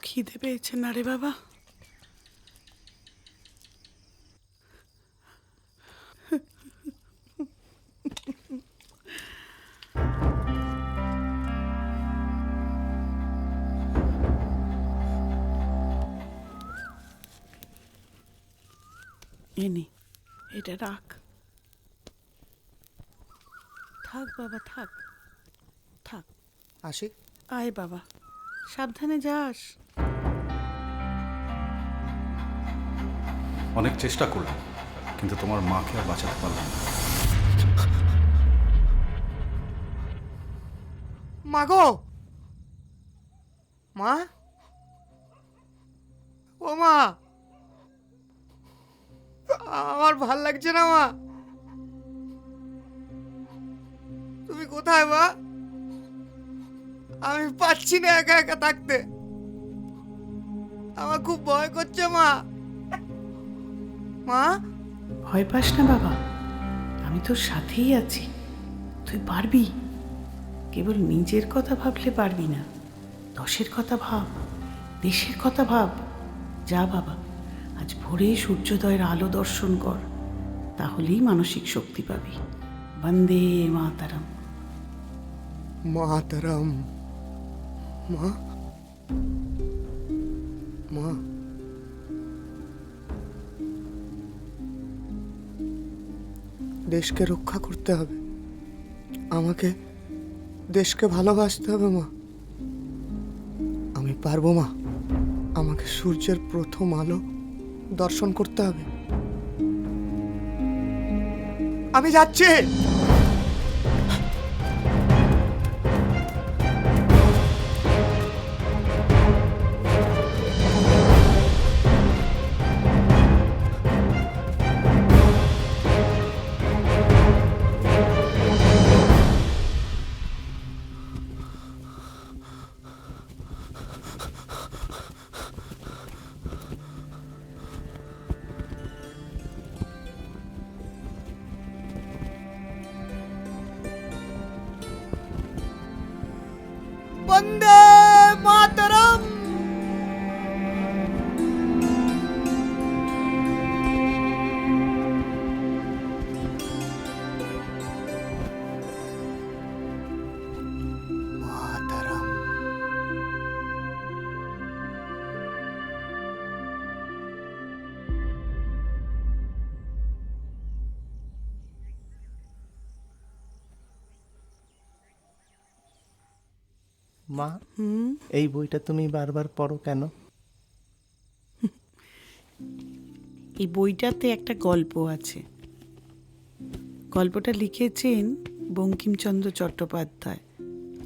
খিদে পেয়েছে না রে বাবা? এনে এটা রাখ। থাক বাবা, থাক থাক। আসি। আয় বাবা, সাবধানে যাস। অনেক চেষ্টা করলাম, কিন্তু তোমার মাকে আর বাঁচাতে পারলাম না। মা গো, মা, ও মা, আমার ভাল লাগছে না মা। তুমি কোথায় মা? আমি পাচ্ছি না একা একা থাকতে। আমার খুব ভয় করছে মা। মা, ভয় পাস না বাবা, আমি তোর সাথেই আছি। তুই পারবি। কেবল নিজের কথা ভাবলে পারবি না, দশের কথা ভাব, দেশের কথা ভাব। যা বাবা, আজ ভোরে সূর্যোদয়ের আলো দর্শন কর, তাহলেই মানসিক শক্তি পাবি। বন্দে মাতারম। মাতারাম। মা, মা, দেশকে রক্ষা করতে হবে, আমাকে দেশকে ভালোবাসতে হবে মা। আমি পারবো মা, আমাকে সূর্যের প্রথম আলো দর্শন করতে হবে। আমি যাচ্ছি। বন্দে মাতরম। মাতরম। মা, এই বইটা তুমি বারবার পড়ো কেন? এই বইটাতে একটা গল্প আছে। গল্পটা লিখেছেন বঙ্কিমচন্দ্র চট্টোপাধ্যায়,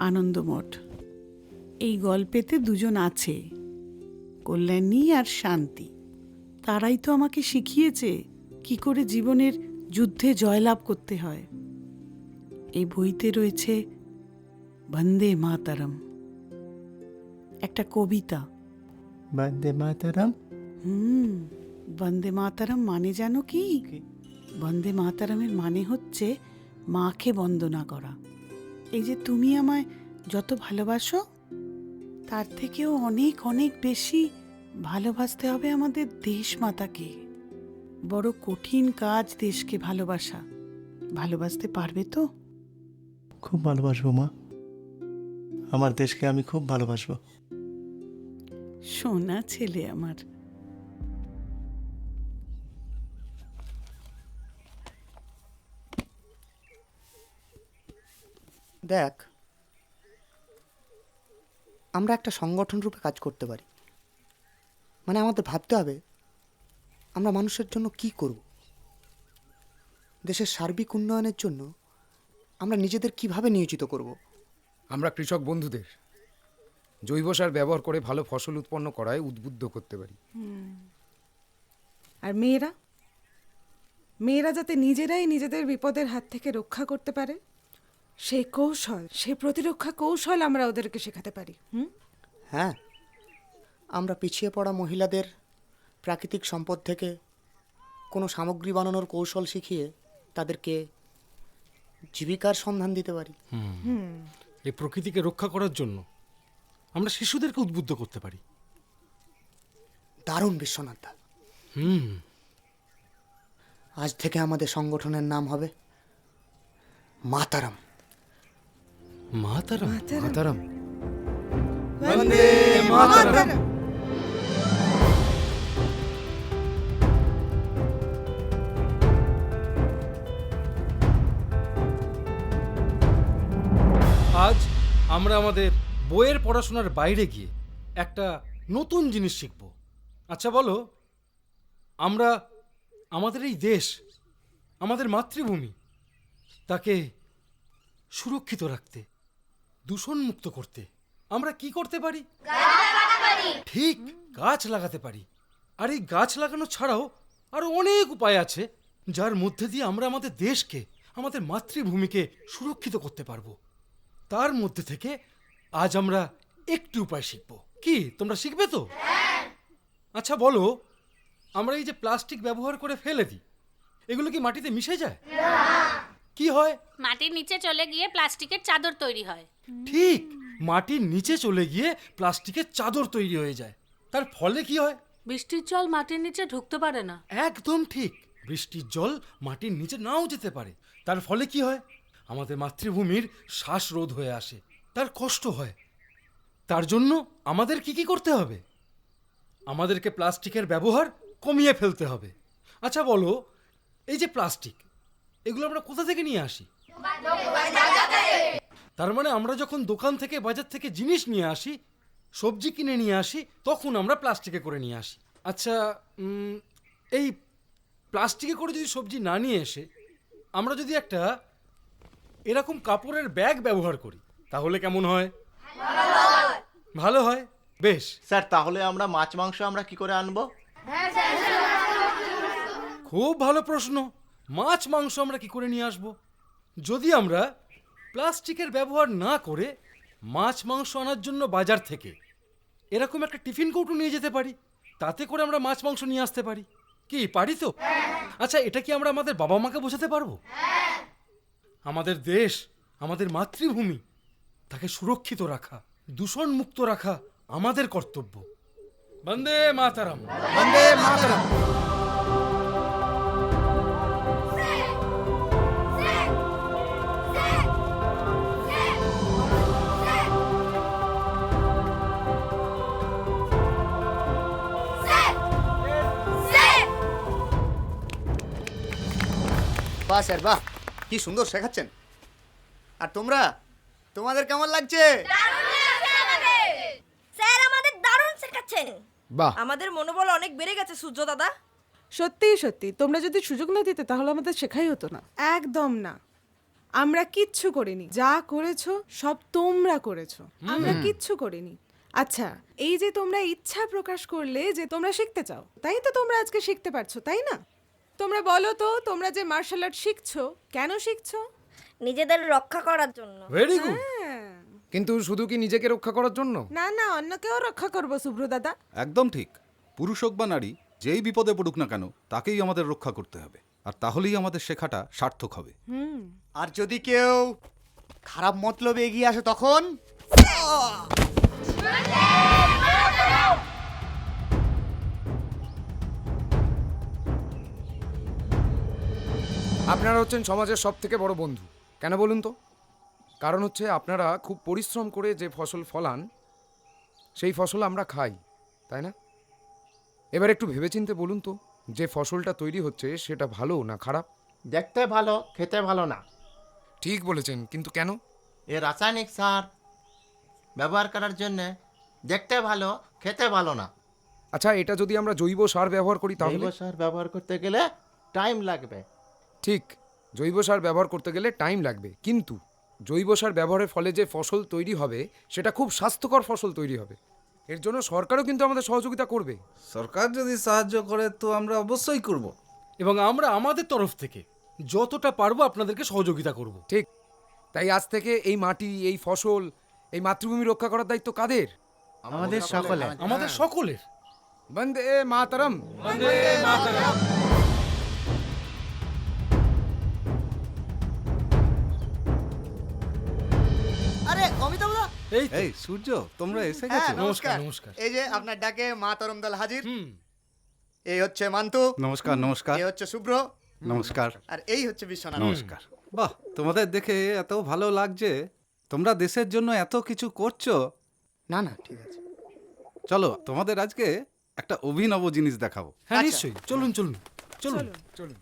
আনন্দমঠ। এই গল্পেতে দুজন আছে, কল্যাণী আর শান্তি। তারাই তো আমাকে শিখিয়েছে কি করে জীবনের যুদ্ধে জয়লাভ করতে হয়। এই বইতে রয়েছে বন্দে মাতরম, একটা কবিতা। বন্দে মাতরম। বন্দে মাতরম মানে জানো কি? বন্দে মাতরমের মানে হচ্ছে মাকে বন্দনা করা। এই যে তুমি আমায় যত ভালোবাসো, তার থেকেও অনেক অনেক বেশি ভালোবাসতে হবে আমাদের দেশ মাতাকে। বড় কঠিন কাজ দেশকে ভালোবাসা। ভালোবাসতে পারবে তো? খুব ভালোবাসবো মা, আমার দেশকে আমি খুব ভালোবাসবো। সোনা ছেলে আমার। দেখ, আমরা একটা সংগঠন রূপে কাজ করতে পারি। মানে আমাদের ভাবতে হবে আমরা মানুষের জন্য কি করব, দেশের সার্বিক উন্নয়নের জন্য আমরা নিজেদের কিভাবে নিয়োজিত করব। আমরা কৃষক বন্ধুদের জৈব সার ব্যবহার করে ভালো ফসল উৎপন্ন করায় উদ্বুদ্ধ করতে পারি। আর মেয়েরা মেয়েরা যাতে নিজেরাই নিজেদের বিপদের হাত থেকে রক্ষা করতে পারে, সেই কৌশল, সেই প্রতিরক্ষা কৌশল আমরা ওদেরকে শেখাতে পারি। হ্যাঁ, আমরা পিছিয়ে পড়া মহিলাদের প্রাকৃতিক সম্পদ থেকে কোনো সামগ্রী বানানোর কৌশল শিখিয়ে তাদেরকে জীবিকার সন্ধান দিতে পারি। এই প্রকৃতিকে রক্ষা করার জন্য আমরা শিশুদেরকে উদ্বুদ্ধ করতে পারি। দারুণ বিশ্বনাথ দা। আজ থেকে আমাদের সংগঠনের নাম হবে মাতারাম। মাতারাম মাতারাম আজ আমরা আমাদের বইয়ের পড়াশোনার বাইরে গিয়ে একটা নতুন জিনিস শিখব। আচ্ছা বলো, আমরা আমাদের এই দেশ, আমাদের মাতৃভূমি, তাকে সুরক্ষিত রাখতে, দূষণমুক্ত করতে আমরা কি করতে পারি? ঠিক, গাছ লাগাতে পারি। আর এই গাছ লাগানো ছাড়াও আরো অনেক উপায় আছে যার মধ্যে দিয়ে আমরা আমাদের দেশকে, আমাদের মাতৃভূমিকে সুরক্ষিত করতে পারবো। তার মধ্যে থেকে আজ আমরা একটি উপায় শিখব। কি তোমরা শিখবে তো? আচ্ছা বলো, আমরা এই যে প্লাস্টিক ব্যবহার করে ফেলে দিই, এগুলো কি মাটিতে মিশে যায়? কি হয়? মাটির নিচে চলে গিয়ে প্লাস্টিকের চাদর তৈরি হয়। ঠিক, মাটির নিচে চলে গিয়ে প্লাস্টিকের চাদর তৈরি হয়ে যায়। তার ফলে কি হয়? বৃষ্টির জল মাটির নিচে ঢুকতে পারে না। একদম ঠিক, বৃষ্টির জল মাটির নিচে নাও যেতে পারে। তার ফলে কি হয়? আমাদের মাতৃভূমির শ্বাসরোধ হয়ে আসে, তার কষ্ট হয়। তার জন্য আমাদের কি কি করতে হবে? আমাদেরকে প্লাস্টিকের ব্যবহার কমিয়ে ফেলতে হবে। আচ্ছা বলো, এই যে প্লাস্টিক, এগুলো আমরা কোথা থেকে নিয়ে আসি? তার মানে আমরা যখন দোকান থেকে, বাজার থেকে জিনিস নিয়ে আসি, সবজি কিনে নিয়ে আসি, তখন আমরা প্লাস্টিকে করে নিয়ে আসি। আচ্ছা, এই প্লাস্টিকে করে যদি সবজি না নিয়ে এসে আমরা যদি একটা এরকম কাপড়ের ব্যাগ ব্যবহার করি, তাহলে কেমন হয়? ভালো হয়। বেশ, স্যার তাহলে আমরা মাছ মাংস আমরা কি করে আনবো? খুব ভালো প্রশ্ন। মাছ মাংস আমরা কি করে নিয়ে আসব? যদি আমরা প্লাস্টিকের ব্যবহার না করে মাছ মাংস আনার জন্য বাজার থেকে এরকম একটা টিফিন কৌটো নিয়ে যেতে পারি, তাতে করে আমরা মাছ মাংস নিয়ে আসতে পারি। কি পারি তো? আচ্ছা, এটা কি আমরা আমাদের বাবা মাকে বোঝাতে পারবো? আমাদের দেশ, আমাদের মাতৃভূমি, তাকে সুরক্ষিত রাখা, দূষণ মুক্ত রাখা আমাদের কর্তব্য। বন্দে মাতারাম, বন্দে মাতারাম। বাহ স্যার বাহ, কি সুন্দর শেখাচ্ছেন। আর তোমরা, তোমাদের কেমন লাগছে? স্যার আমাদের দারুণ শেখাচ্ছেন। বাহ, আমাদের মনোবল অনেক বেড়ে গেছে সূর্য দাদা। সত্যি সত্যি, তোমরা যদি সুযোগ না দিতে তাহলে আমাদের শেখাই হতো না। একদম না, আমরা কিচ্ছু করিনি। যা করেছো সব তোমরা করেছো, আমরা কিচ্ছু করিনি। আচ্ছা, এই যে তোমরা ইচ্ছা প্রকাশ করলে যে তোমরা শিখতে চাও, তাই তো তোমরা আজকে শিখতে পারছো, তাই না? তোমরা বলো তো, তোমরা যে মার্শাল আর্ট শিখছো, কেন শিখছো? নিজেদের রক্ষা করার জন্য। Very good. হ্যাঁ। কিন্তু শুধু কি নিজেকে রক্ষা করার জন্য? না না, অন্যকেও রক্ষা করবো শুভ্র দাদা। একদম ঠিক। পুরুষ হোক বা নারী, যেই বিপদে পড়ুক না কেন, তাকেই আমাদের রক্ষা করতে হবে। আর তাহলেই আমাদের শেখাটা সার্থক হবে। আর যদি কেউ খারাপ মতলবে এগিয়ে আসে তখন আপনারা হচ্ছেন সমাজের সব থেকে বড় বন্ধু। কেন বলুন তো? কারণ হচ্ছে আপনারা খুব পরিশ্রম করে যে ফসল ফলান, সেই ফসল আমরা খাই, তাই না? এবার একটু ভেবেচিন্তে বলুন তো, যে ফসলটা তৈরি হচ্ছে সেটা ভালো না খারাপ? দেখতে ভালো, খেতে ভালো না। ঠিক বলেছেন, কিন্তু কেন? এ রাসায়নিক সার ব্যবহার করার জন্যে দেখতে ভালো, খেতে ভালো না। আচ্ছা, এটা যদি আমরা জৈব সার ব্যবহার করি তাহলে? জৈব সার ব্যবহার করতে গেলে টাইম লাগবে। ঠিক, জৈব সার ব্যবহার করতে গেলে টাইম লাগবে, কিন্তু জৈব সার ব্যবহারের ফলে যে ফসল তৈরি হবে সেটা খুব স্বাস্থ্যকর ফসল তৈরি হবে। এর জন্য সরকারও কিন্তু আমাদের সহযোগিতা করবে। সরকার যদি সাহায্য করে তো আমরা অবশ্যই করব। এবং আমরা আমাদের তরফ থেকে যতটা পারবো আপনাদেরকে সহযোগিতা করব। ঠিক, তাই আজ থেকে এই মাটি, এই ফসল, এই মাতৃভূমি রক্ষা করার দায়িত্ব কাদের? আমাদের সকলে। আমাদের সকলের। বন্দে মাতরম, বন্দে মাতরম। আরে অমিতাভ দা, এই তো। এই সূর্য তোমরা এসে হ্যাঁ গেছো? নমস্কার নমস্কার। এই যে আপনার ডাকে মা তরমদল হাজির। হুম এই হচ্ছে মান্তু, নমস্কার নমস্কার এই হচ্ছে শুভ্র, নমস্কার আর এই হচ্ছে বিশ্বনাথ। নমস্কার। বাহ, তোমাদের দেখে এত ভালো লাগছে, তোমরা দেশের জন্য এত কিছু করছো। না না ঠিক আছে। চলো তোমাদের আজকে একটা অভিনব জিনিস দেখাবো। হ্যাঁ আচ্ছা। নিশ্চয়ই, চলুন চলুন চলুন। চলুন। চলুন।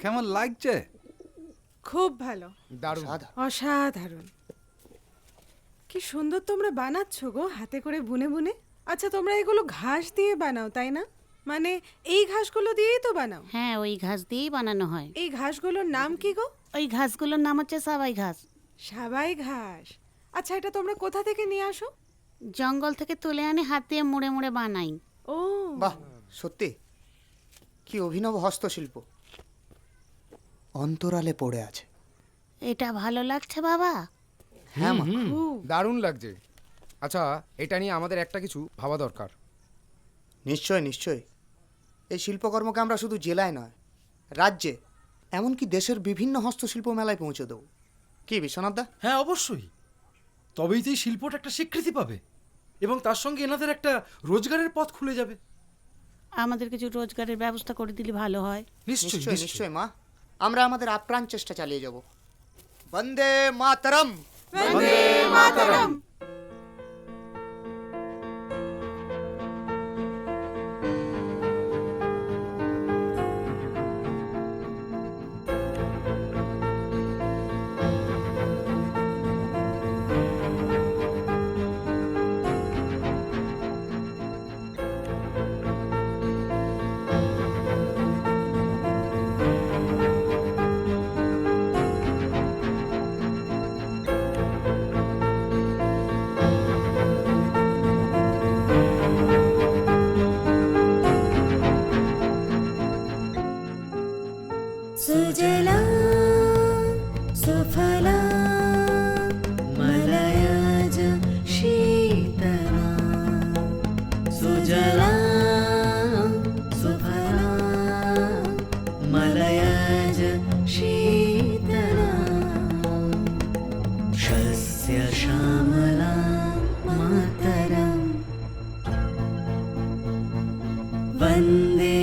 কেমন লাগছে? খুব ভালো, দারুণ। সাদা অসাধারণ। কি সুন্দর তোমরা বানাচ্ছ গো, হাতে করে বুনে বুনে। আচ্ছা, তোমরা এগুলো ঘাস দিয়ে বানাও তাই না? মানে এই ঘাসগুলো দিয়েই তো বানাও? হ্যাঁ, ওই ঘাস দিয়েই বানানো হয়। এই ঘাসগুলোর নাম কি গো? ওই ঘাসগুলোর নাম হচ্ছে সাবাই ঘাস। সাবাই ঘাস। আচ্ছা, এটা তোমরা কোথা থেকে নিয়ে আসো? জঙ্গল থেকে তুলে আনি, হাত দিয়ে মুড়ে মুড়ে বানাই। ও বাহ, সত্যি কি অভিনব হস্তশিল্প, অন্তরালে পড়ে আছে। এটা ভালো লাগছে বাবা? হ্যাঁ মা, খুব। দারুণ লাগছে। আচ্ছা, এটা নিয়ে আমাদের একটা কিছু ভাবা দরকার। নিশ্চয় নিশ্চয়। এই শিল্পকর্মকে আমরা শুধু জেলায় নয়, রাজ্যে, এমনকি দেশের বিভিন্ন হস্তশিল্প মেলায় পৌঁছে দেবো। কি বিশ্বনাথ দা? হ্যাঁ অবশ্যই, তবেই তো এই শিল্পটা একটা স্বীকৃতি পাবে এবং তার সঙ্গে এনাদের একটা রোজগারের পথ খুলে যাবে। আমাদের কিছু রোজগারের ব্যবস্থা করে দিলে ভালো হয়। নিশ্চয়ই নিশ্চয় নিশ্চয়ই। নিশ্চয় মা, আমরা আমাদের আপ্রাণ চেষ্টা চালিয়ে যাব। বন্দে মাতরম। বন্দে মাতরম। সুজলা সুফলা মলয়জ শীতলা, সুজলা সুফলা মলয়জ শীতলা, শস্য শ্যামলা মাতরম, বন্দে